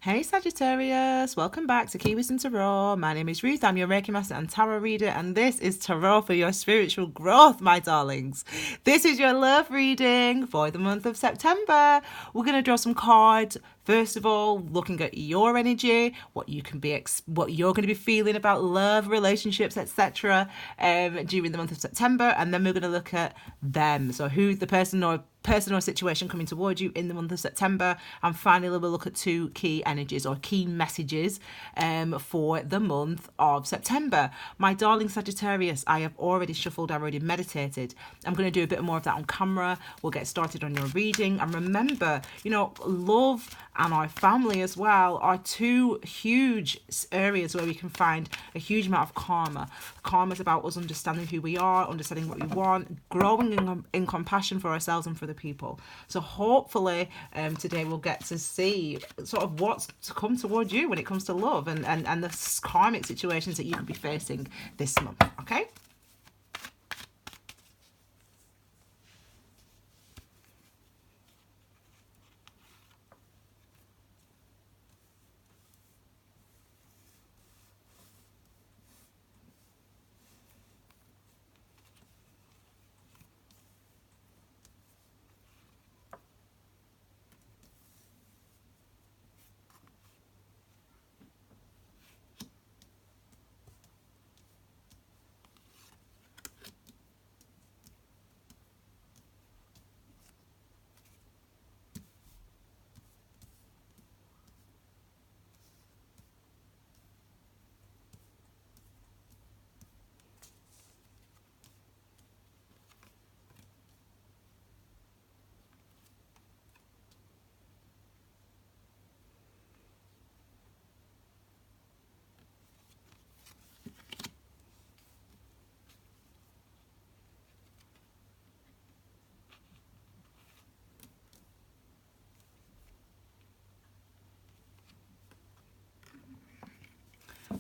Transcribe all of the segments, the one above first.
Hey Sagittarius, welcome back to Key Wisdom Tarot. My name is Ruth, I'm your Reiki Master and Tarot Reader, and this is Tarot for your spiritual growth, my darlings. This is your love reading for the month of September. We're going to draw some cards. First of all, looking at your energy, what you're going to be feeling about love, relationships, etc. During the month of September, and then we're going to look at them. So who the person or situation coming towards you in the month of September, and finally we'll look at two key energies or key messages for the month of September. My darling Sagittarius, I have already shuffled, I've already meditated. I'm going to do a bit more of that on camera. We'll get started on your reading, and remember, love and our family as well are two huge areas where we can find a huge amount of karma. Karma is about us understanding who we are, understanding what we want, growing in compassion for ourselves and for the people. So hopefully today we'll get to see sort of what's to come towards you when it comes to love and the karmic situations that you could be facing this month. Okay.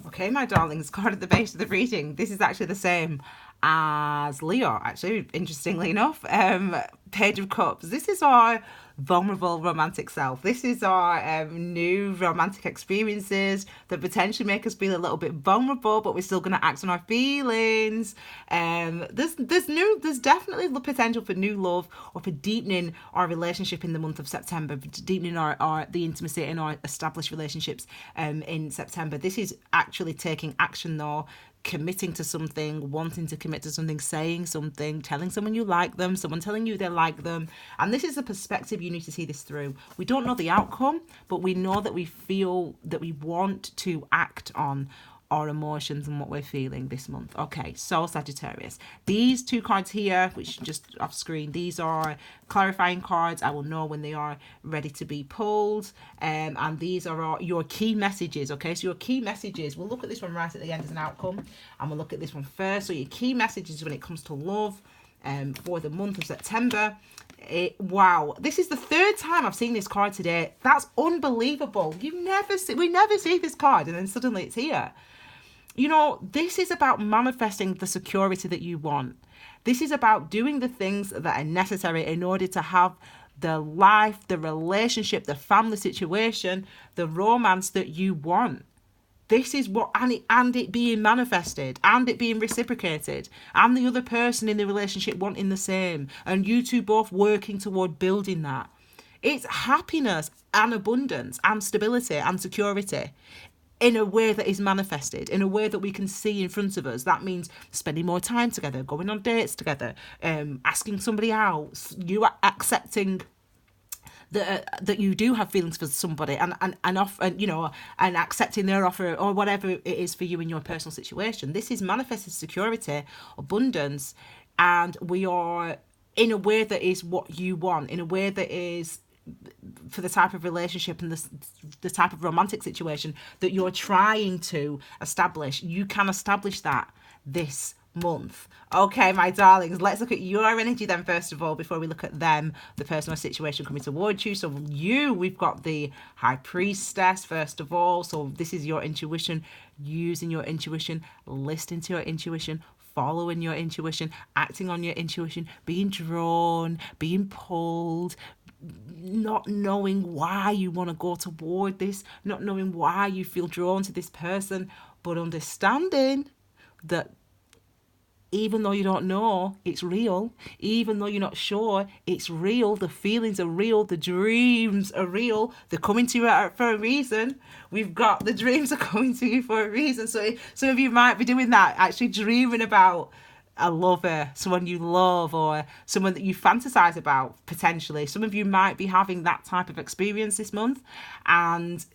Okay, my darlings, card at the base of the reading. This is actually the same as Leo, actually, interestingly enough. Page of Cups. This is our vulnerable romantic self. This is our new romantic experiences that potentially make us feel a little bit vulnerable, but we're still going to act on our feelings. There's definitely the potential for new love or for deepening our relationship in the month of September, deepening the intimacy in our established relationships in September. This is actually taking action though, committing to something, wanting to commit to something, saying something, telling someone you like them, someone telling you they like them. And this is the perspective you need to see this through. We don't know the outcome, but we know that we feel that we want to act on our emotions and what we're feeling this month. Okay, so Sagittarius, these two cards here, which just off screen, these are clarifying cards. I will know when they are ready to be pulled, and these are your key messages. Okay, so your key messages, we'll look at this one right at the end as an outcome, and we'll look at this one first. So your key messages when it comes to love for the month of September. Wow, this is the third time I've seen this card today. That's unbelievable. We never see this card and then suddenly it's here. This is about manifesting the security that you want. This is about doing the things that are necessary in order to have the life, the relationship, the family situation, the romance that you want. This is what, and it being manifested, and it being reciprocated, and the other person in the relationship wanting the same, and you two both working toward building that. It's happiness and abundance and stability and security in a way that is manifested, in a way that we can see in front of us. That means spending more time together, going on dates together, asking somebody out, you accepting that you do have feelings for somebody, and often, and accepting their offer or whatever it is for you in your personal situation. This is manifested security, abundance, and we are in a way that is what you want, in a way that is for the type of relationship and the type of romantic situation that you're trying to establish. You can establish that this month. Okay, my darlings, let's look at your energy then first of all before we look at them, the personal situation coming towards you. So we've got the High Priestess first of all. So this is your intuition, using your intuition, listening to your intuition, following your intuition, acting on your intuition, being drawn, being pulled, not knowing why you want to go toward this, not knowing why you feel drawn to this person, but understanding that even though you don't know, it's real. Even though you're not sure, it's real. The feelings are real. The dreams are real. They're coming to you for a reason. We've got the dreams are coming to you for a reason. So some of you might be doing that, actually dreaming about a lover, someone you love, or someone that you fantasize about potentially. Some of you might be having that type of experience this month, and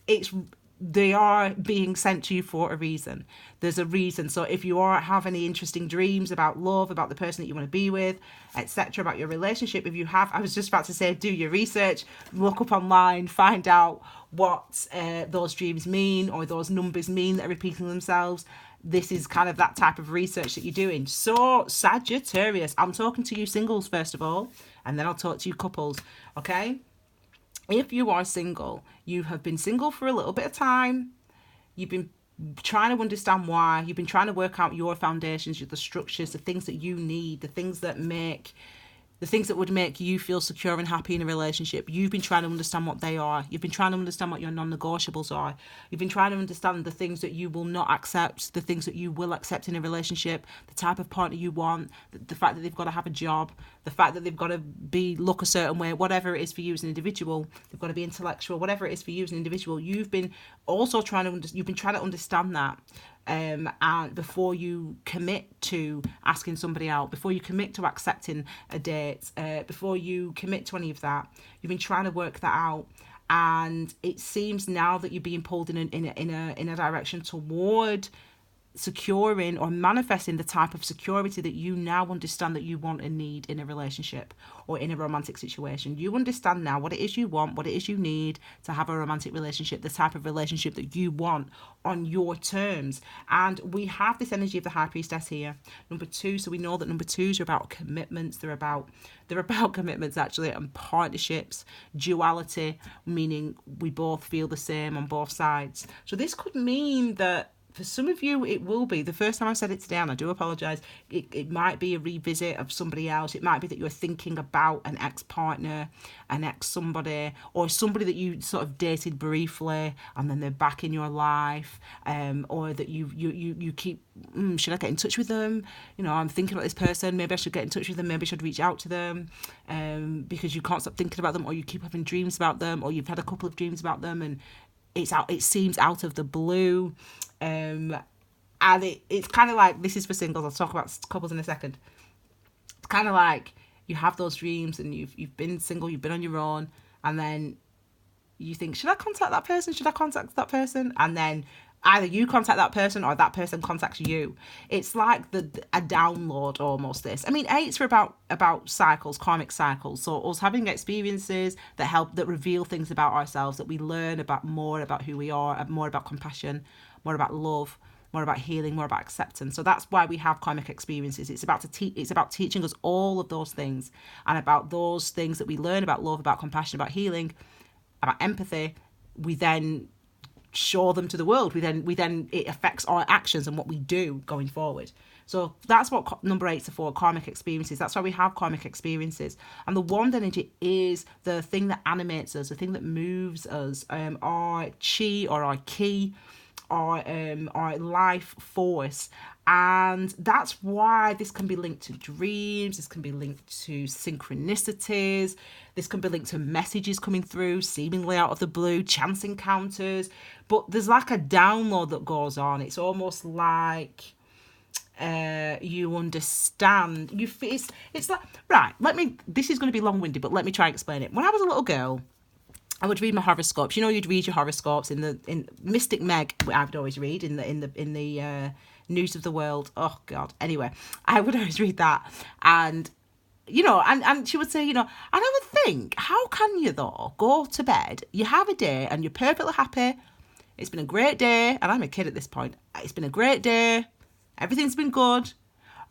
they are being sent to you for a reason. There's a reason. So if you have any interesting dreams about love, about the person that you want to be with, etc., about your relationship, if you have, I was just about to say, do your research, look up online, find out what those dreams mean, or those numbers mean that are repeating themselves. This is kind of that type of research that you're doing. So Sagittarius, I'm talking to you singles first of all, and then I'll talk to you couples, okay? If you are single, you have been single for a little bit of time. You've been trying to understand why. You've been trying to work out your foundations, the structures, the things that you need, the things that would make you feel secure and happy in a relationship. You've been trying to understand what they are. You've been trying to understand what your non-negotiables are. You've been trying to understand the things that you will not accept, the things that you will accept in a relationship, the type of partner you want, the fact that they've got to have a job, the fact that they've got to look a certain way, whatever it is for you as an individual. They've got to be intellectual, whatever it is for you as an individual. You've been trying to understand that. And before you commit to asking somebody out, before you commit to accepting a date, before you commit to any of that, you've been trying to work that out. And it seems now that you're being pulled in a direction toward securing or manifesting the type of security that you now understand that you want and need in a relationship or in a romantic situation. You understand now what it is you want, what it is you need to have a romantic relationship, the type of relationship that you want on your terms. And we have this energy of the High Priestess here, number 2. So we know that number 2s are about commitments. They're about commitments actually, and partnerships, duality, meaning we both feel the same on both sides. So this could mean that for some of you, it will be. The first time I said it today, and I do apologise, it might be a revisit of somebody else. It might be that you're thinking about an ex-partner, an ex-somebody, or somebody that you sort of dated briefly, and then they're back in your life, or that you keep, should I get in touch with them? I'm thinking about this person. Maybe I should get in touch with them. Maybe I should reach out to them, because you can't stop thinking about them, or you keep having dreams about them, or you've had a couple of dreams about them, and it seems out of the blue. And it's kind of like, this is for singles, I'll talk about couples in a second. It's kind of like you have those dreams and you've been single, you've been on your own, and then you think, should I contact that person? Should I contact that person? And then either you contact that person or that person contacts you. It's like a download almost, this. I mean, 8s are about cycles, karmic cycles. So us having experiences that reveal things about ourselves, that we learn more about who we are, more about compassion, more about love, more about healing, more about acceptance. So that's why we have karmic experiences. It's about teaching us all of those things, and about those things that we learn about love, about compassion, about healing, about empathy. We then show them to the world. We then it affects our actions and what we do going forward. So that's what number 8s are for, karmic experiences. That's why we have karmic experiences. And the wand energy is the thing that animates us, the thing that moves us, our chi or our ki, our life force. And that's why this can be linked to dreams, this can be linked to synchronicities, this can be linked to messages coming through seemingly out of the blue, chance encounters. But there's like a download that goes on. It's almost like you understand, it's like, right, this is going to be long-winded, but let me try and explain it. When I was a little girl, I would read my horoscopes. You'd read your horoscopes in Mystic Meg. I would always read in the News of the World. Oh God. Anyway, I would always read that, and and she would say, and I would think, how can you though go to bed? You have a day and you're perfectly happy. It's been a great day, and I'm a kid at this point. It's been a great day. Everything's been good.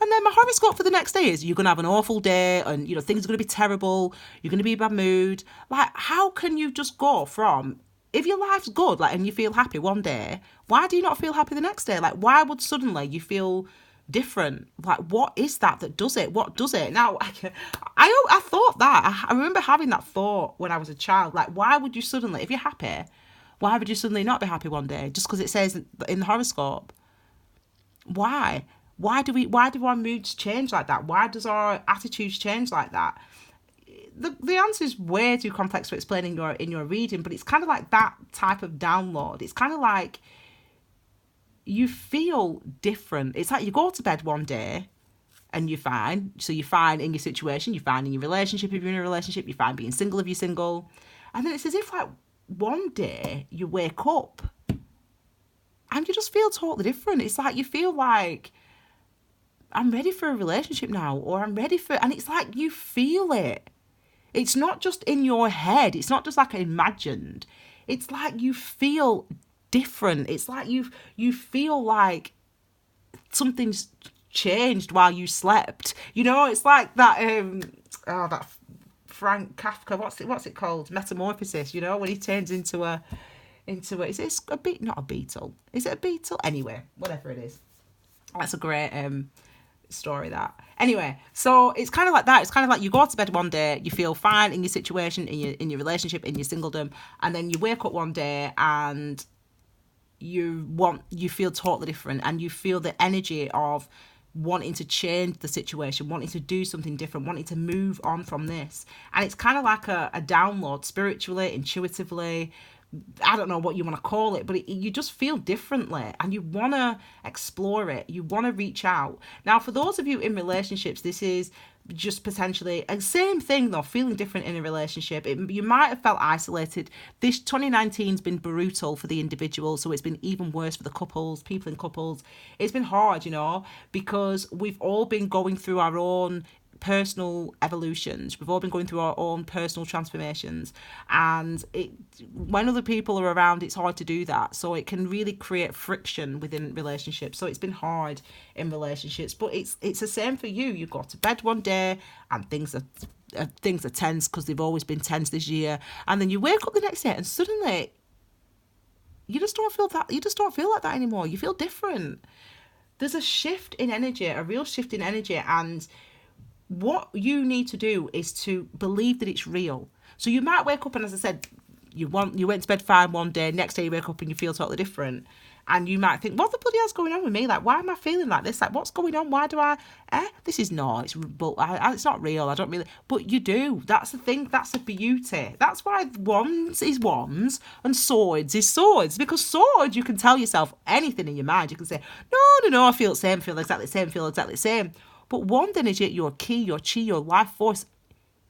And then my horoscope for the next day is you're going to have an awful day, and, things are going to be terrible. You're going to be in a bad mood. Like, how can you just go from, if your life's good, and you feel happy one day, why do you not feel happy the next day? Like, why would suddenly you feel different. Like, what is that does it? What does it? Now, I thought that. I remember having that thought when I was a child. Like, why would you suddenly, if you're happy, why would you suddenly not be happy one day just because it says in the horoscope? Why? Why do our moods change like that? Why does our attitudes change like that? The answer is way too complex to explain in your reading, but it's kind of like that type of download. It's kind of like you feel different. It's like you go to bed one day and you're fine. So you're fine in your situation, you're fine in your relationship if you're in a relationship, you're fine being single if you're single. And then it's as if like one day you wake up and you just feel totally different. It's like you feel like, I'm ready for a relationship now, or I'm ready for, and it's like you feel it. It's not just in your head. It's not just like imagined. It's like you feel different. It's like you feel like something's changed while you slept. You know, it's like that that Frank Kafka, what's it called? Metamorphosis, you know, when he turns into a is it a beetle? Not a beetle. Is it a beetle? Anyway, whatever it is. That's a great story, that. Anyway, so it's kind of like that. It's kind of like you go to bed one day, you feel fine in your situation, in your relationship, in your singledom, and then you wake up one day and you feel totally different, and you feel the energy of wanting to change the situation, wanting to do something different, wanting to move on from this. And it's kind of like a download spiritually, intuitively. I don't know what you want to call it, but you just feel differently and you want to explore it. You want to reach out. Now, for those of you in relationships, this is just potentially a same thing though, feeling different in a relationship. You might have felt isolated. This 2019's been brutal for the individual, so it's been even worse for the couples, people in couples. It's been hard, you know, because we've all been going through our own personal evolutions. We've all been going through our own personal transformations, and when other people are around, it's hard to do that, so it can really create friction within relationships. So it's been hard in relationships, but it's the same for you. You go to bed one day and things are tense because they've always been tense this year, and then you wake up the next day and suddenly you just don't feel like that anymore. You feel different. There's a shift in energy, a real shift in energy, and what you need to do is to believe that it's real. So you might wake up and, as I said, you went to bed fine one day, next day you wake up and you feel totally different. And you might think, what the bloody hell's going on with me? Like, why am I feeling like this? Like, what's going on? Why do this is not, it's not real. I don't really, but you do. That's the thing. That's the beauty. That's why wands is wands and swords is swords. Because swords, you can tell yourself anything in your mind. You can say, no, I feel the same, feel exactly the same. But wand energy, your ki, your chi, your life force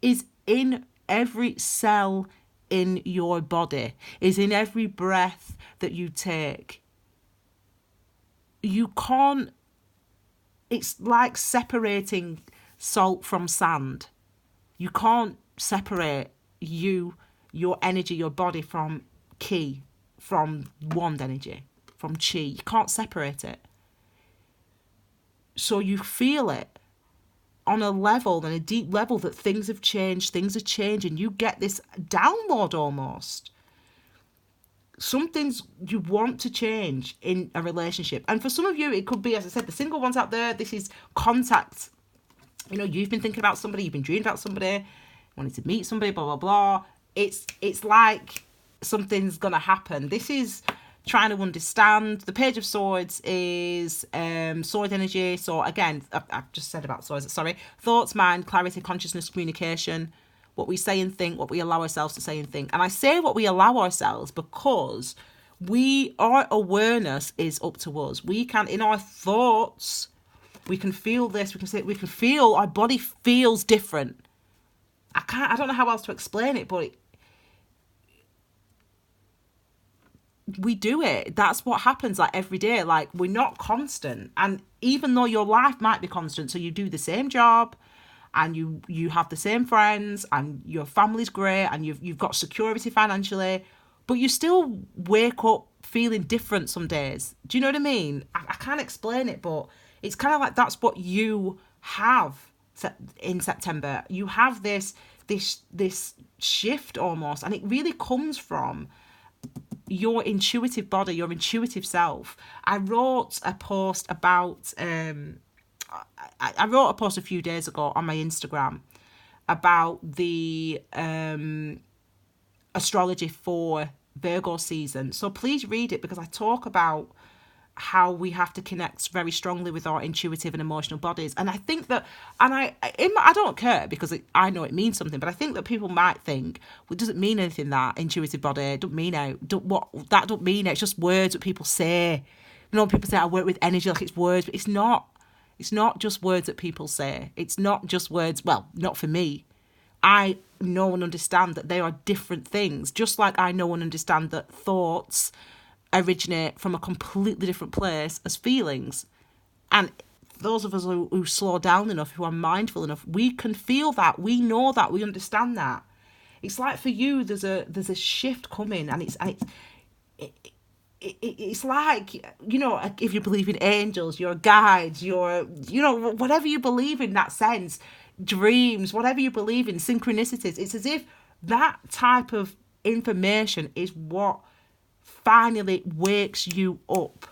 is in every cell in your body, is in every breath that you take. You can't, it's like separating salt from sand. You can't separate your energy, your body from ki, from wand energy, from chi. You can't separate it. So you feel it on a level, and a deep level, that things have changed, things are changing. You get this download almost. Something's you want to change in a relationship. And for some of you, it could be, as I said, the single ones out there, this is contact. You know, you've been thinking about somebody, you've been dreaming about somebody, wanting to meet somebody, blah, blah, blah. It's like something's going to happen. This is trying to understand. The Page of Swords is sword energy. So again, I've just said about swords, sorry. Thoughts, mind, clarity, consciousness, communication. What we say and think, what we allow ourselves to say and think. And I say what we allow ourselves because our awareness is up to us. We can, in our thoughts, we can feel this, we can feel, our body feels different. I don't know how else to explain it, but we do it. That's what happens, like every day. Like, we're not constant. And even though your life might be constant, so you do the same job and you have the same friends and your family's great and you've got security financially, but you still wake up feeling different some days. Do you know what I mean? I can't explain it, but it's kind of like that's what you have in September. You have this shift almost, and it really comes from your intuitive body, your intuitive self. I wrote a post about I wrote a post a few days ago on my Instagram about the astrology for Virgo season. So please read it, because I talk about how we have to connect very strongly with our intuitive and emotional bodies. And I think that, and I don't care, because I know it means something, but I think that people might think, well, it doesn't mean anything, that intuitive body, it don't mean it, that don't mean it, it's just words that people say. You know, people say I work with energy, like it's words, but it's not. It's not just words that people say. It's not just words, well, not for me. I know and understand that they are different things, just like I know and understand that thoughts originate from a completely different place as feelings. And those of us who slow down enough, who are mindful enough, we can feel that, we know that, we understand that. It's like for you, there's a shift coming, and it's like, you know, if you believe in angels, your guides, your, you know, whatever you believe in that sense, dreams, whatever you believe in, synchronicities, it's as if that type of information is what finally wakes you up.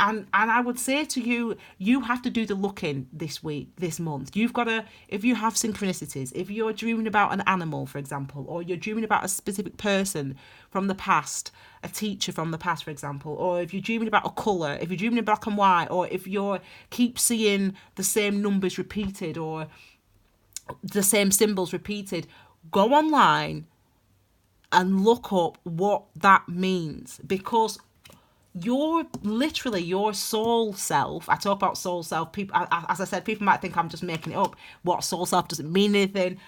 And I would say to you, you have to do the looking this week, this month. You've got to, if you have synchronicities, if you're dreaming about an animal, for example, or you're dreaming about a specific person from the past, a teacher from the past, for example, or if you're dreaming about a colour, if you're dreaming in black and white, or if you keep seeing the same numbers repeated or the same symbols repeated, go online and look up what that means, because you're literally your soul self. I talk about soul self. People, as I said, people might think I'm just making it up. What soul self doesn't mean anything.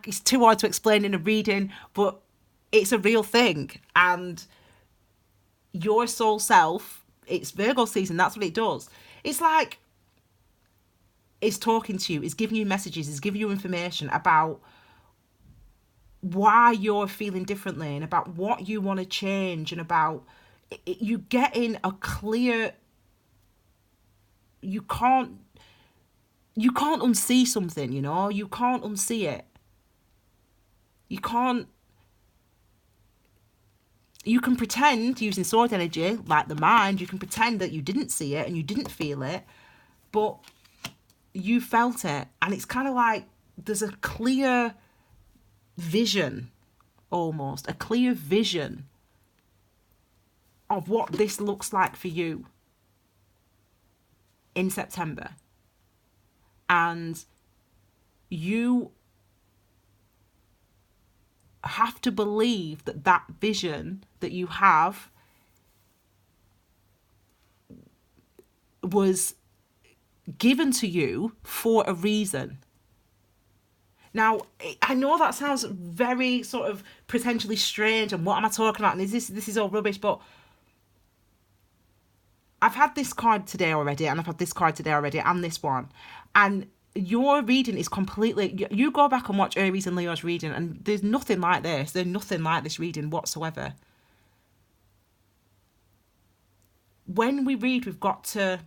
It's too hard to explain in a reading, but it's a real thing. And your soul self, it's Virgo season. That's what it does. It's like it's talking to you. It's giving you messages. It's giving you information about why you're feeling differently and about what you want to change, and about you getting a clear, you can't unsee something, you know, you can't unsee it. You can pretend, using sword energy like the mind, you can pretend that you didn't see it and you didn't feel it, but you felt it. And it's kind of like there's a clear vision, almost a clear vision of what this looks like for you in September. And you have to believe that that vision that you have was given to you for a reason. Now, I know that sounds very sort of potentially strange, and what am I talking about? And this is all rubbish, but I've had this card today already, and I've had this card today already, and this one. And your reading is completely... You go back and watch Aries and Leo's reading, and there's nothing like this. There's nothing like this reading whatsoever. When we read, we've got to...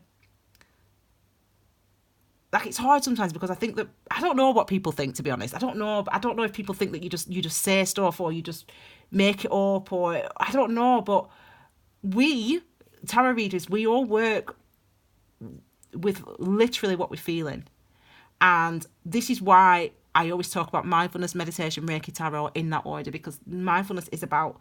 Like, it's hard sometimes, because I think that... I don't know what people think, to be honest. I don't know if people think that you just say stuff, or you just make it up, or... I don't know, but we... tarot readers, we all work with literally what we're feeling. And this is why I always talk about mindfulness, meditation, Reiki, tarot in that order, because mindfulness is about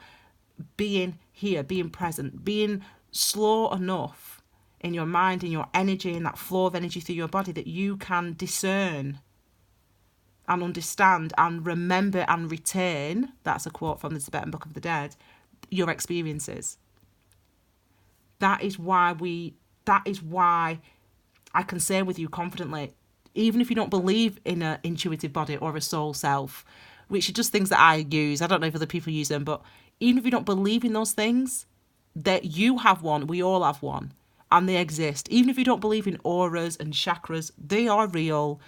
being here, being present, being slow enough in your mind, in your energy, in that flow of energy through your body, that you can discern and understand and remember and retain, that's a quote from the Tibetan Book of the Dead, your experiences. That is why I can say with you confidently, even if you don't believe in an intuitive body or a soul self, which are just things that I use, I don't know if other people use them, but even if you don't believe in those things, that you have one, we all have one, and they exist. Even if you don't believe in auras and chakras, they are real.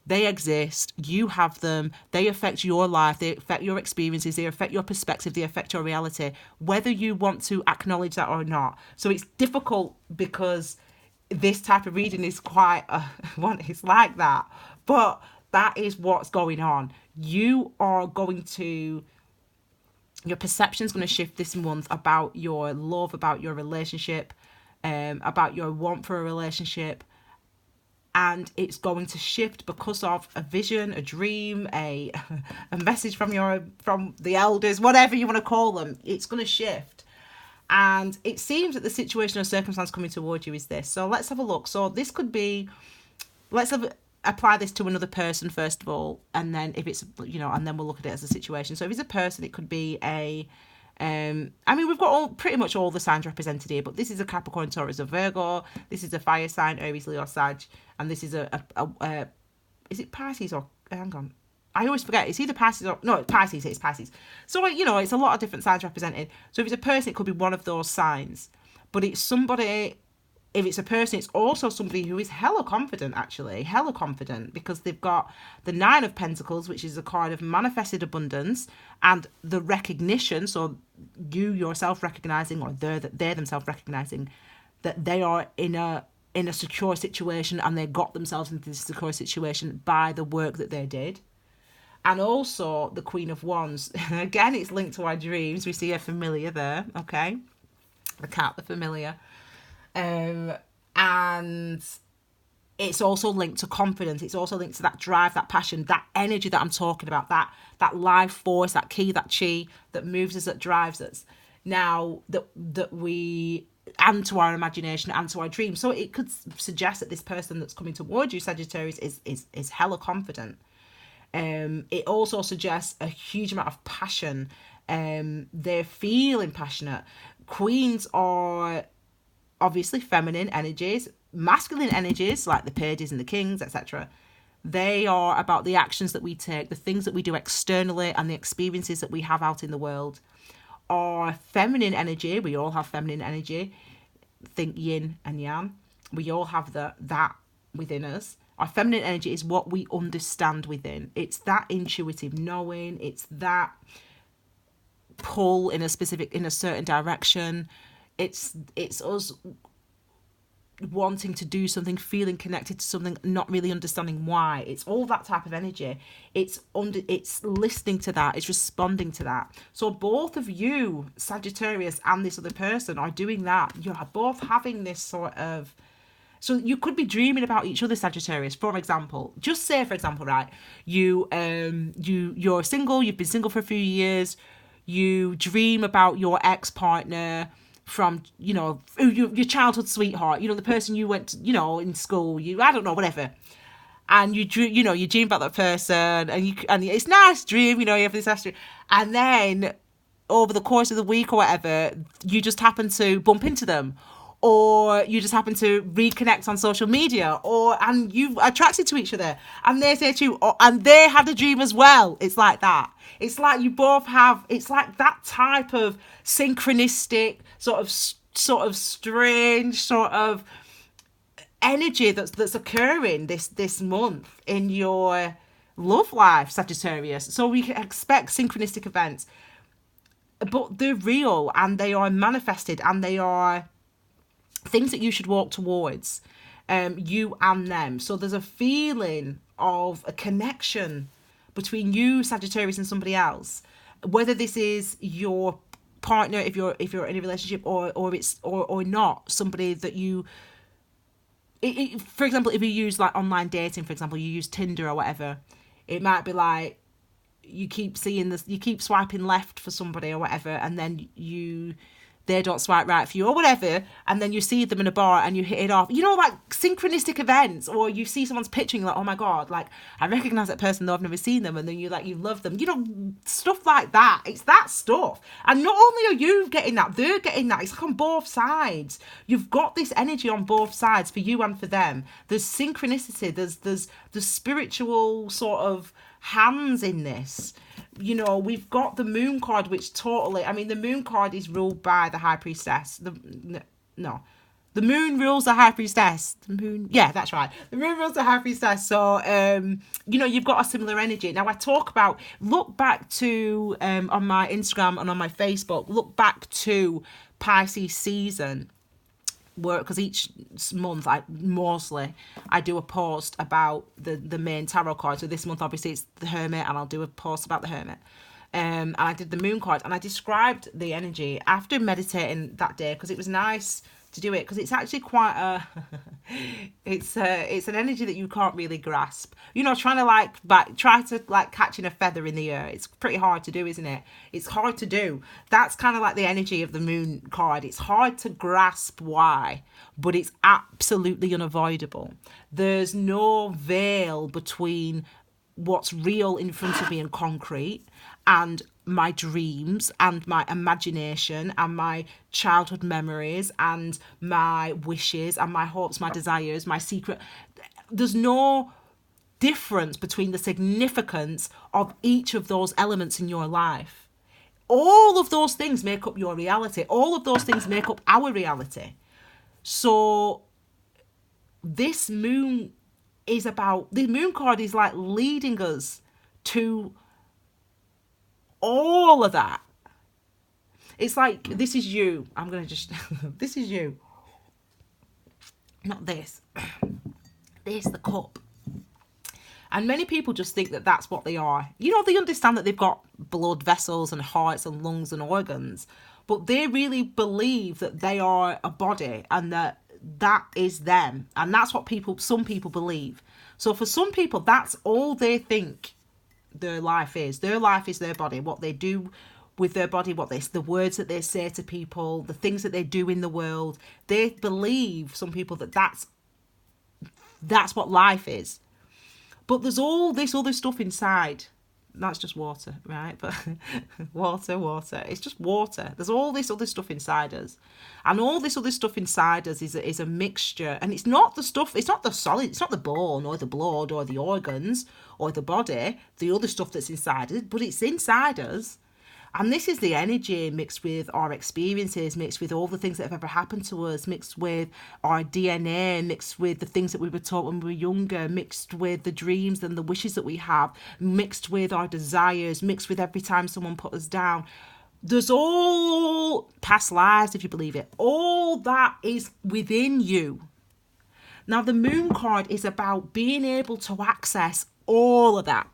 They exist. You have them. They affect your life. They affect your experiences. They affect your perspective. They affect your reality, whether you want to acknowledge that or not. So it's difficult, because this type of reading is quite, it's like that. But that is what's going on. Your perception is going to shift this month about your love, about your relationship, about your want for a relationship, and it's going to shift because of a vision, a dream, a a message from the elders, whatever you want to call them. It's going to shift. And it seems that the situation or circumstance coming towards you is this. So let's have a look. So this could be, apply this to another person first of all, and then if it's, and then we'll look at it as a situation. So if it's a person, it could be we've got pretty much all the signs represented here, but this is a Capricorn, Taurus, or Virgo. This is a fire sign, Aries, Leo, Sag, and this is is it Pisces or, hang on, I always forget, it's either Pisces or, no, Pisces, it's Pisces. So, it's a lot of different signs represented. So if it's a person, it could be one of those signs, but it's somebody. If it's a person, it's also somebody who is hella confident, because they've got the Nine of Pentacles, which is a card of manifested abundance, and the recognition, so you yourself recognizing, or they're themselves recognizing that they are in a secure situation, and they got themselves into this secure situation by the work that they did. And also the Queen of Wands. Again, it's linked to our dreams. We see a familiar there, okay? The cat, the familiar. And it's also linked to confidence. It's also linked to that drive, that passion, that energy that I'm talking about, that life force, that ki, that chi that moves us, that drives us. Now that we, and to our imagination and to our dreams. So it could suggest that this person that's coming towards you, Sagittarius, is hella confident. It also suggests a huge amount of passion. They're feeling passionate. Queens are obviously feminine energies. Masculine energies, like the pages and the kings, etc., they are about the actions that we take, the things that we do externally, and the experiences that we have out in the world. Our feminine energy, we all have feminine energy. Think yin and yang. We all have that within us. Our feminine energy is what we understand within. It's that intuitive knowing. It's that pull in a certain direction. It's us wanting to do something, feeling connected to something, not really understanding why. It's all that type of energy. It's listening to that. It's responding to that. So both of you, Sagittarius, and this other person are doing that. You're both having this sort of. So you could be dreaming about each other, Sagittarius. For example, just say, for example, right? You're single. You've been single for a few years. You dream about your ex-partner from, your childhood sweetheart, the person you went to, in school, I don't know, whatever. And you dream about that person, and it's a nice dream, you have this nice dream. And then over the course of the week or whatever, you just happen to bump into them, or you just happen to reconnect on social media, and you've attracted to each other, and they say to you, and they had a dream as well. It's like that. It's like you both have. It's like that type of synchronistic, sort of strange, sort of energy that's occurring this month in your love life, Sagittarius. So we can expect synchronistic events, but they're real and they are manifested and they are things that you should walk towards, you and them. So there's a feeling of a connection between you, Sagittarius, and somebody else, whether this is your partner, if you're in a relationship, or not, somebody that you. For example, if you use like online dating, for example, you use Tinder or whatever, it might be like you keep seeing this, you keep swiping left for somebody or whatever, and then they don't swipe right for you or whatever, and then you see them in a bar and you hit it off, like synchronistic events, or you see someone's picturing, like, oh my god, like I recognize that person though I've never seen them, and then you love them, stuff like that. It's that stuff, and not only are you getting that, they're getting that. It's like on both sides. You've got this energy on both sides, for you and for them. There's synchronicity, there's spiritual sort of hands in this. We've got the moon card, which totally, the moon card is ruled by the high priestess. The moon rules the high priestess. The moon, yeah, that's right. The moon rules the high priestess. So, you've got a similar energy. Now, I talk about, look back to, on my Instagram and on my Facebook, look back to Pisces season, because each month I do a post about the main tarot card. So this month obviously it's the Hermit, and I'll do a post about the Hermit, and I did the moon card, and I described the energy after meditating that day, because it was nice to do it, because it's actually quite a it's an energy that you can't really grasp, you know, trying to try to catching a feather in the air. It's pretty hard to do, isn't it? It's hard to do. That's kind of like the energy of the moon card. It's hard to grasp why, but it's absolutely unavoidable. There's no veil between what's real in front of me and concrete, and my dreams and my imagination and my childhood memories and my wishes and my hopes, my desires, my secret. There's no difference between the significance of each of those elements in your life. All of those things make up your reality. All of those things make up our reality. So this moon is about, the moon card is like leading us to all of that. It's like, this is you. I'm going to just, this is you. Not this. This, the cup. And many people just think that that's what they are. You know, they understand that they've got blood vessels and hearts and lungs and organs, but they really believe that they are a body and that is them. And that's what some people believe. So for some people, that's all they think their life is. Their life is their body, what they do with their body, the words that they say to people, the things that they do in the world. They believe, some people, that that's what life is. But there's all this other stuff inside. That's just water, right? But water. It's just water. There's all this other stuff inside us. And all this other stuff inside us is a mixture. And it's not the stuff, it's not the solid, it's not the bone or the blood or the organs or the body, the other stuff that's inside us, but it's inside us. And this is the energy mixed with our experiences, mixed with all the things that have ever happened to us, mixed with our DNA, mixed with the things that we were taught when we were younger, mixed with the dreams and the wishes that we have, mixed with our desires, mixed with every time someone put us down. There's all past lives, if you believe it. All that is within you. Now, the moon card is about being able to access all of that.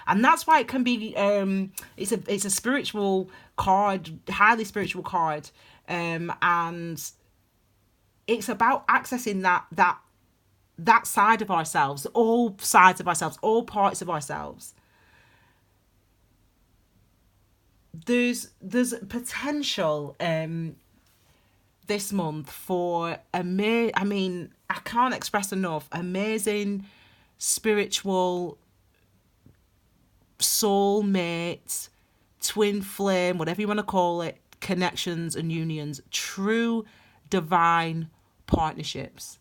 And that's why it can be, it's a spiritual card, highly spiritual card. And it's about accessing that side of ourselves, all sides of ourselves, all parts of ourselves. There's potential this month for I can't express enough, amazing spiritual soulmate, twin flame, whatever you want to call it, connections and unions, true divine partnerships.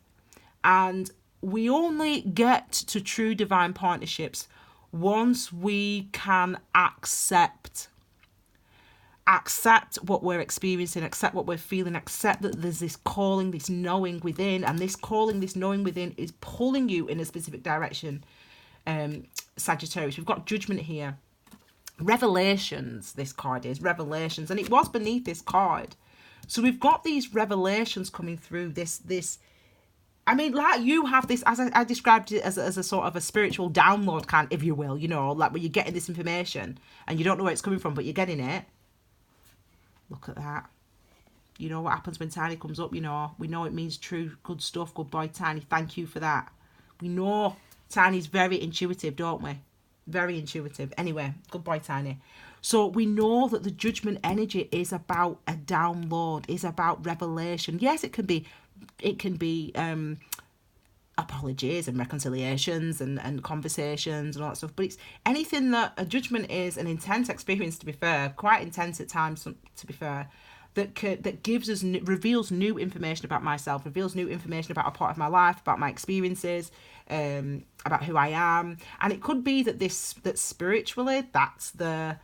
And we only get to true divine partnerships once we can accept what we're experiencing, accept what we're feeling, accept that there's this calling, this knowing within, and this calling, this knowing within is pulling you in a specific direction. Sagittarius, we've got Judgment here. Revelations, this card is revelations, and it was beneath this card. So we've got these revelations coming through. This like you have this, as I described it, as a sort of a spiritual download, kind, if you will, you know, like where you're getting this information and you don't know where it's coming from, but you're getting it. Look at that. You know what happens when Tiny comes up, you know. We know it means true, good stuff. Good boy, Tiny. Thank you for that. We know Tiny's very intuitive, don't we? Very intuitive. Anyway, good boy, Tiny. So we know that the Judgment energy is about a download, is about revelation. Yes, it can be apologies and reconciliations and conversations and all that stuff, but it's anything that a Judgment is an intense experience, to be fair, quite intense at times, to be fair, that gives us, reveals new information about myself, reveals new information about a part of my life, about my experiences, about who I am. And it could be that spiritually that's the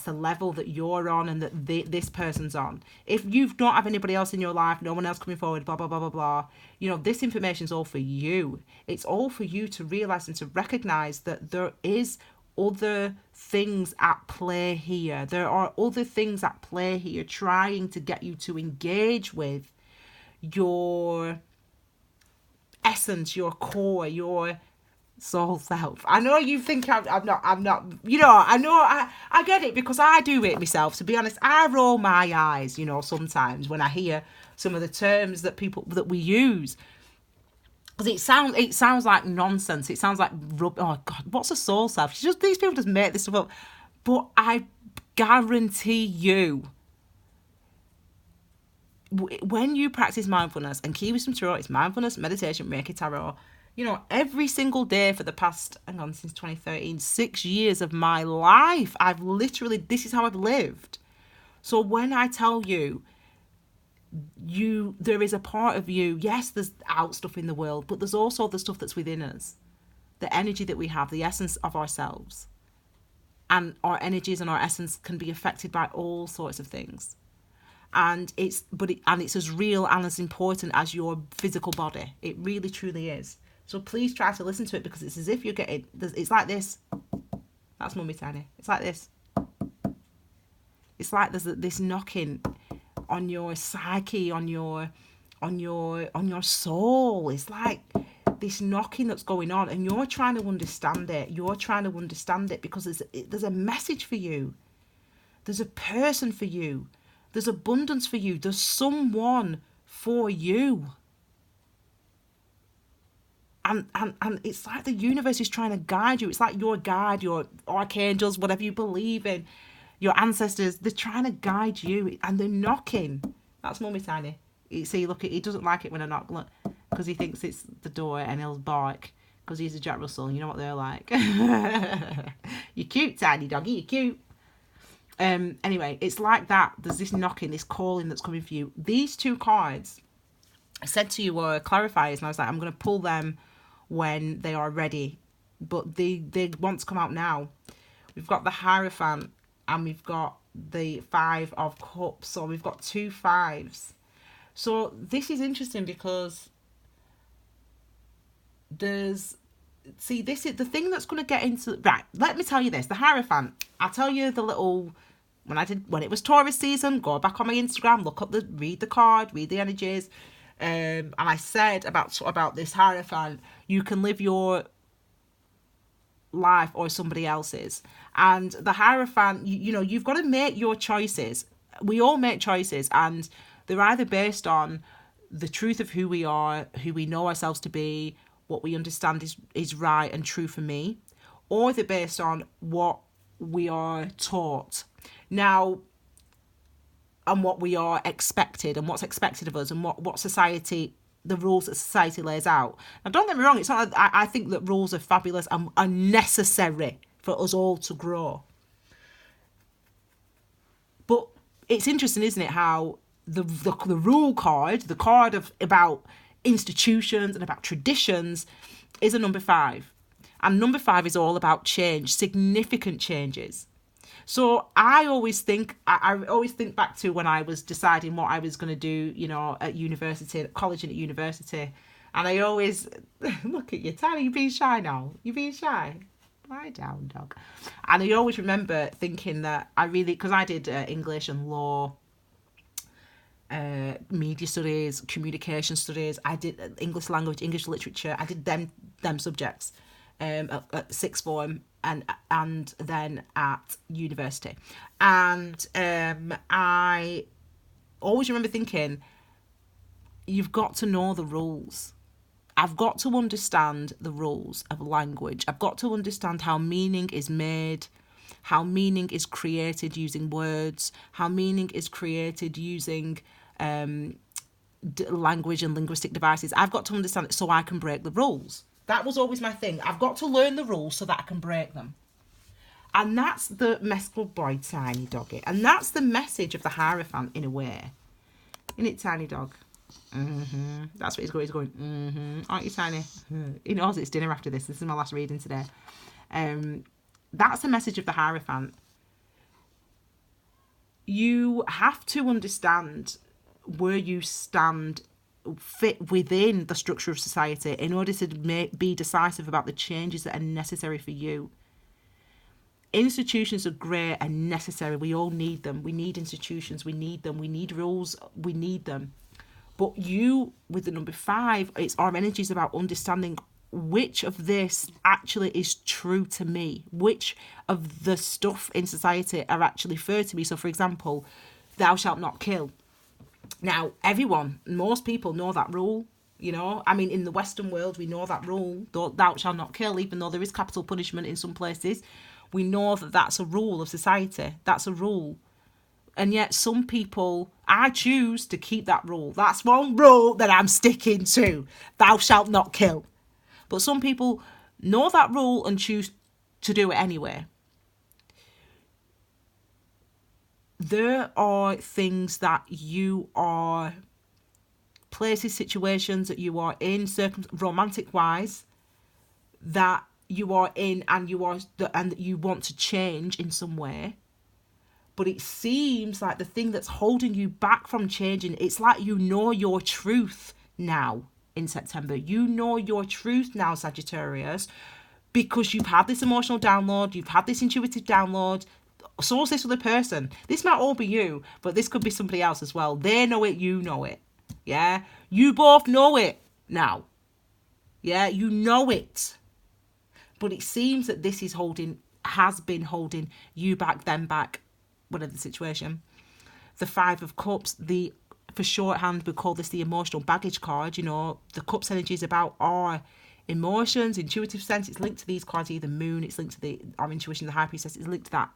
level that you're on and that this person's on. If you don't have anybody else in your life, no one else coming forward, blah, blah, blah, blah, blah, you know, this information is all for you. It's all for you to realize and to recognize that there is other things at play here. There are other things at play here trying to get you to engage with your essence, your core, your soul self. I know you think I'm not, you know, I know, I get it, because I do it myself. To be honest, I roll my eyes, you know, sometimes when I hear some of the terms that we use. Because it sounds like nonsense. It sounds like, oh God, what's a soul self? These people just make this stuff up. But I guarantee you, when you practice mindfulness, and key wisdom tarot, it's mindfulness, meditation, Reiki tarot, you know, every single day for the past, since 2013, 6 years of my life, I've literally, this is how I've lived. So when I tell you, there is a part of you, yes, there's out stuff in the world, but there's also the stuff that's within us, the energy that we have, the essence of ourselves. And our energies and our essence can be affected by all sorts of things. And it's as real and as important as your physical body. It really truly is. So please try to listen to it, because it's as if you're getting, it's like this. That's Mummy Tiny. It's like this. It's like there's this knocking on your psyche, on your soul. It's like this knocking that's going on, and you're trying to understand it. You're trying to understand it because there's a message for you. There's a person for you. There's abundance for you. There's someone for you. And it's like the universe is trying to guide you. It's like your guide, your archangels, whatever you believe in, your ancestors, they're trying to guide you, and they're knocking. That's Mummy Tiny. See, look, he doesn't like it when I knock, look, because he thinks it's the door, and he'll bark, because he's a Jack Russell. You know what they're like. You're cute, Tiny doggy, you're cute. Anyway, it's like that. There's this knocking, this calling that's coming for you. These two cards, I said to you, were clarifiers, and I was like, I'm going to pull them when they are ready, but they want to come out now. We've got the Hierophant, and we've got the Five of Cups, so we've got 2 5s. So this is interesting because this is the thing that's going to get into, right, let me tell you this, the Hierophant, I'll tell you the little, when it was Taurus season, go back on my Instagram, read the card, read the energies, and I said about this Hierophant, you can live your life or somebody else's. And the Hierophant, you know, you've got to make your choices. We all make choices, and they're either based on the truth of who we are, who we know ourselves to be, what we understand is right and true for me, or they're based on what we are taught now, and what we are expected, and what's expected of us, and what society, the rules that society lays out. Now, don't get me wrong, it's not. I think that rules are fabulous and are necessary for us all to grow. But it's interesting, isn't it, how the rule card, the card about institutions and about traditions, is a number 5. And number 5 is all about change, significant changes. So I always think back to when I was deciding what I was going to do, you know, at university, at college and at university. And I always, look at you, Tiny, you're being shy now. You're being shy. Lie down, dog. And I always remember thinking that because I did English and law, media studies, communication studies. I did English language, English literature. I did them subjects at sixth form and then at university. And I always remember thinking, you've got to know the rules. I've got to understand the rules of language. I've got to understand how meaning is made, how meaning is created using words, how meaning is created using language and linguistic devices. I've got to understand it so I can break the rules. That was always my thing. I've got to learn the rules so that I can break them. And that's the good boy, Tiny doggy. And that's the message of the Hierophant in a way. Isn't it, Tiny dog? Mm-hmm. That's what he's going. He's going, mm-hmm. Aren't you, Tiny? He knows it's dinner after this. This is my last reading today. That's the message of the Hierophant. You have to understand where you stand, fit within the structure of society in order to be decisive about the changes that are necessary for you. Institutions are great and necessary. We all need them. We need institutions. We need them. We need rules. We need them. But you, with the number 5, it's our energies about understanding which of this actually is true to me, which of the stuff in society are actually fair to me. So for example, thou shalt not kill. Now most people know that rule, you know. I mean, in the Western world we know that rule, thou shalt not kill, even though there is capital punishment in some places. We know that that's a rule of society, that's a rule. And yet some people, I choose to keep that rule. That's one rule that I'm sticking to. Thou shalt not kill. But some people know that rule and choose to do it anyway. There are things that you are, places, situations that you are in, romantic wise, that you are in and that you want to change in some way. But it seems like the thing that's holding you back from changing, it's like you know your truth now in September. You know your truth now, Sagittarius, because you've had this emotional download, you've had this intuitive download. So is this other person. This might all be you, but this could be somebody else as well. They know it, you know it. Yeah? You both know it now. Yeah? You know it. But it seems that this has been holding you back, them back, whatever the situation. The Five of Cups, for shorthand, we call this the emotional baggage card. You know, the Cups energy is about our emotions, intuitive sense. It's linked to these cards, either Moon, it's linked to our intuition, the High Priestess, it's linked to that.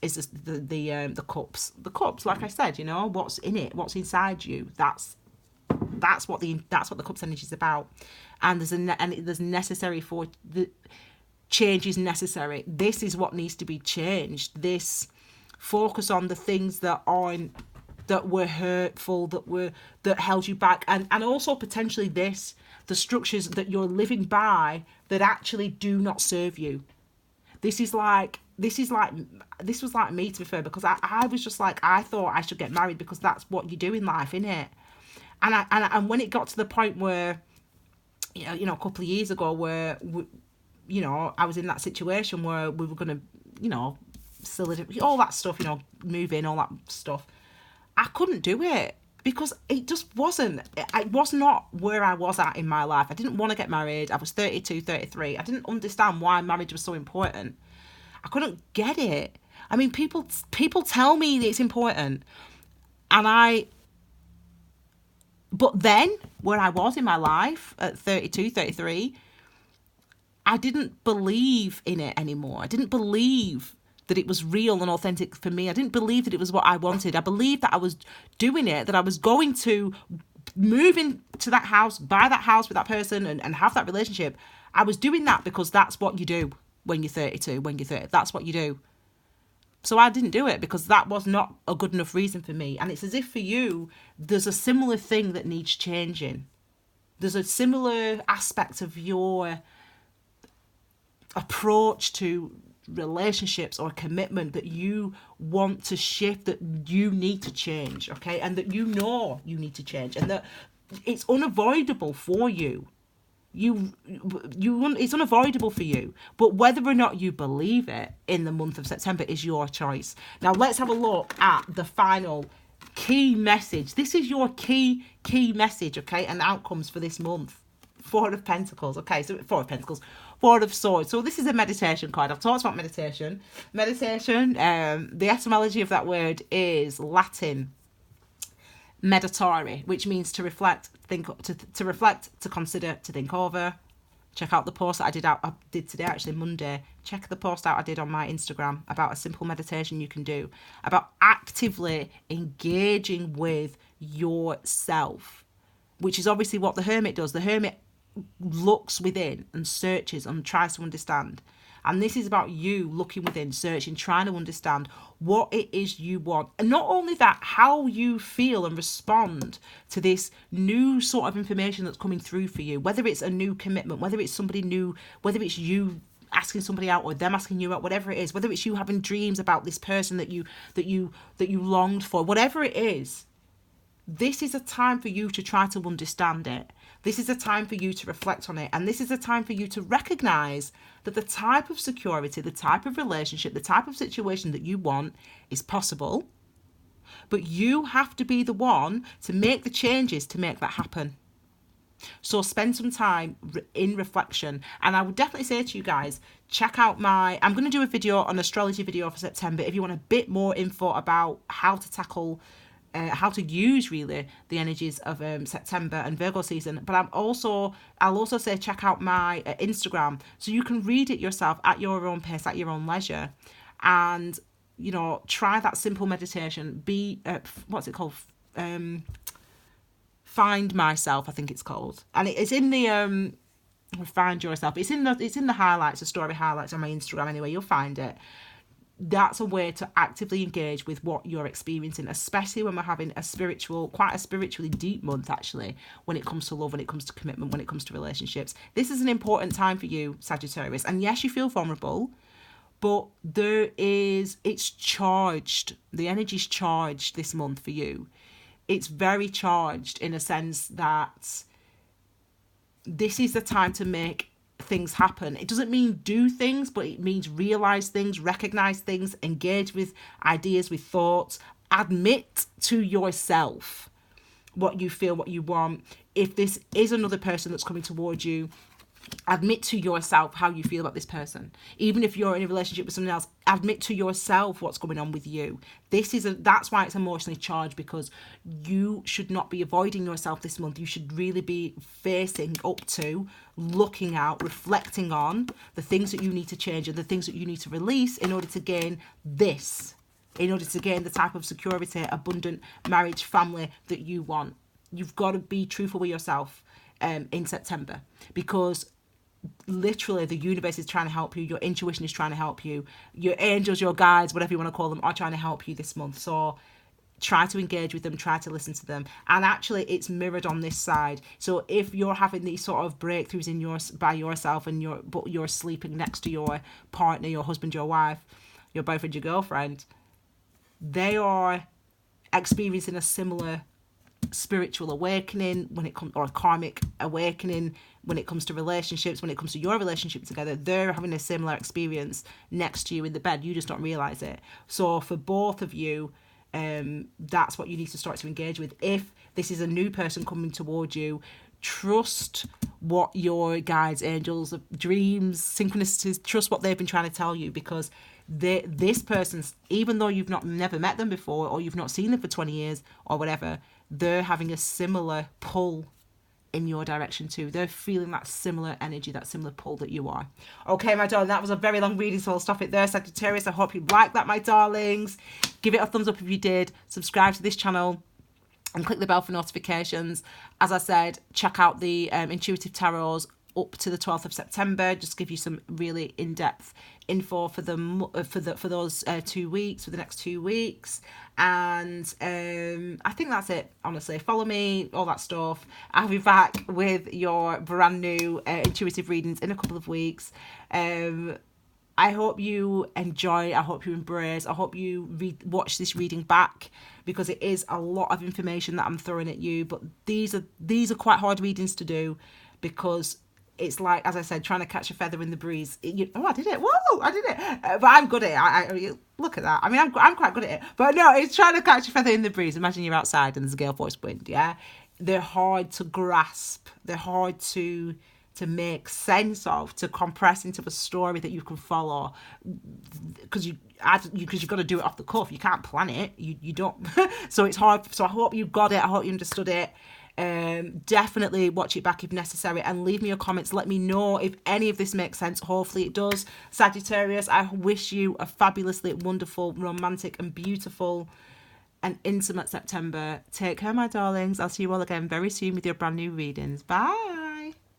Is just the cups. The cups, like I said, you know, what's in it, what's inside you. That's what the cups energy is about. And there's necessary for the change is necessary. This is what needs to be changed. This focus on the things that were hurtful, that held you back, and also potentially the structures that you're living by that actually do not serve you. This was like me, to be fair, because I was just like, I thought I should get married because that's what you do in life, innit? And when it got to the point where, you know, a couple of years ago, where I was in that situation where we were gonna, solidify all that stuff, move in, all that stuff, I couldn't do it because it just wasn't. It was not where I was at in my life. I didn't want to get married. I was 32, 33. I didn't understand why marriage was so important. I couldn't get it. I mean, people tell me that it's important, but then where I was in my life at 32, 33, I didn't believe in it anymore. I didn't believe that it was real and authentic for me. I didn't believe that it was what I wanted. I believed that I was doing it, that I was going to move into that house, buy that house with that person and have that relationship. I was doing that because that's what you do when you're 32, when you're 30. That's what you do. So I didn't do it because that was not a good enough reason for me. And it's as if for you, there's a similar thing that needs changing. There's a similar aspect of your approach to relationships or commitment that you want to shift, that you need to change, okay? And that you need to change, and that it's unavoidable for you. It's unavoidable for you, but whether or not you believe it in the month of September is your choice. Now let's have a look at the final key message. This is your key message, okay, and outcomes for this month. Four of Pentacles, okay, so Four of Pentacles, Four of Swords. So this is a meditation card. I've talked about meditation. The etymology of that word is Latin meditare, which means to reflect, to reflect, to consider, to think over. Check out the post that I did today, actually Monday. Check the post out I did on my Instagram about a simple meditation you can do about actively engaging with yourself, which is obviously what the Hermit does. The Hermit looks within and searches and tries to understand. And this is about you looking within, searching, trying to understand what it is you want. And not only that, how you feel and respond to this new sort of information that's coming through for you, whether it's a new commitment, whether it's somebody new, whether it's you asking somebody out or them asking you out, whatever it is, whether it's you having dreams about this person that you longed for, whatever it is. This is a time for you to try to understand it. This is a time for you to reflect on it. And this is a time for you to recognize that the type of security, the type of relationship, the type of situation that you want is possible. But you have to be the one to make the changes to make that happen. So spend some time in reflection. And I would definitely say to you guys, check out I'm going to do a video, an astrology video for September. If you want a bit more info about how to tackle, how to use really the energies of September and Virgo season. But I'll also say check out my Instagram so you can read it yourself at your own pace, at your own leisure. And, you know, try that simple meditation. What's it called? Find Myself, I think it's called. And it's in the Find Yourself. It's in the highlights, the story highlights on my Instagram anyway. You'll find it. That's a way to actively engage with what you're experiencing, especially when we're having quite a spiritually deep month, actually, when it comes to love, when it comes to commitment, when it comes to relationships. This is an important time for you, Sagittarius. And yes, you feel vulnerable, but it's charged. The energy's charged this month for you. It's very charged in a sense that this is the time to make things happen. It doesn't mean do things, but it means realize things, recognize things, engage with ideas, with thoughts, admit to yourself what you feel, what you want. If this is another person that's coming towards you, admit to yourself how you feel about this person. Even if you're in a relationship with someone else, admit to yourself what's going on with you. That's why it's emotionally charged, because you should not be avoiding yourself this month. You should really be facing up to, looking out, reflecting on the things that you need to change and the things that you need to release in order to gain the type of security, abundant marriage, family that you want. You've got to be truthful with yourself in September, because literally the universe is trying to help you. Your intuition is trying to help you. Your angels, your guides, whatever you want to call them, are trying to help you this month. So try to engage with them, try to listen to them. And actually it's mirrored on this side. So if you're having these sort of breakthroughs by yourself but you're sleeping next to your partner, your husband, your wife, your boyfriend, your girlfriend, they are experiencing a similar spiritual awakening or karmic awakening when it comes to relationships, when it comes to your relationship together. They're having a similar experience next to you in the bed. You just don't realize it. So for both of you, that's what you need to start to engage with. If this is a new person coming towards you, trust what your guides, angels, dreams, synchronicities, trust what they've been trying to tell you, because this person's, even though you've never met them before or you've not seen them for 20 years or whatever, they're having a similar pull in your direction too. They're feeling that similar energy, that similar pull that you are. Okay, my darling, that was a very long reading, so I'll stop it there, Sagittarius. I hope you liked that, my darlings. Give it a thumbs up if you did. Subscribe to this channel and click the bell for notifications. As I said, check out the Intuitive Tarots up to the 12th of September. Just give you some really in-depth info for those 2 weeks, for the next 2 weeks. And I think that's it, honestly. Follow me, all that stuff. I'll be back with your brand new intuitive readings in a couple of weeks. I hope you enjoy, I hope you embrace, I hope you watch this reading back, because it is a lot of information that I'm throwing at you. But these are quite hard readings to do, because it's like, as I said, trying to catch a feather in the breeze. I did it. Whoa, I did it. But I'm good at it. I look at that. I mean, I'm quite good at it. But no, it's trying to catch a feather in the breeze. Imagine you're outside and there's a gale force wind, yeah? They're hard to grasp. They're hard to make sense of, to compress into a story that you can follow, because you've got to do it off the cuff. You can't plan it. You don't. So it's hard. So I hope you got it. I hope you understood it. Definitely watch it back if necessary, and leave me your comments. Let me know if any of this makes sense. Hopefully it does. Sagittarius, I wish you a fabulously wonderful, romantic and beautiful and intimate September. Take care, my darlings. I'll see you all again very soon with your brand new readings. Bye.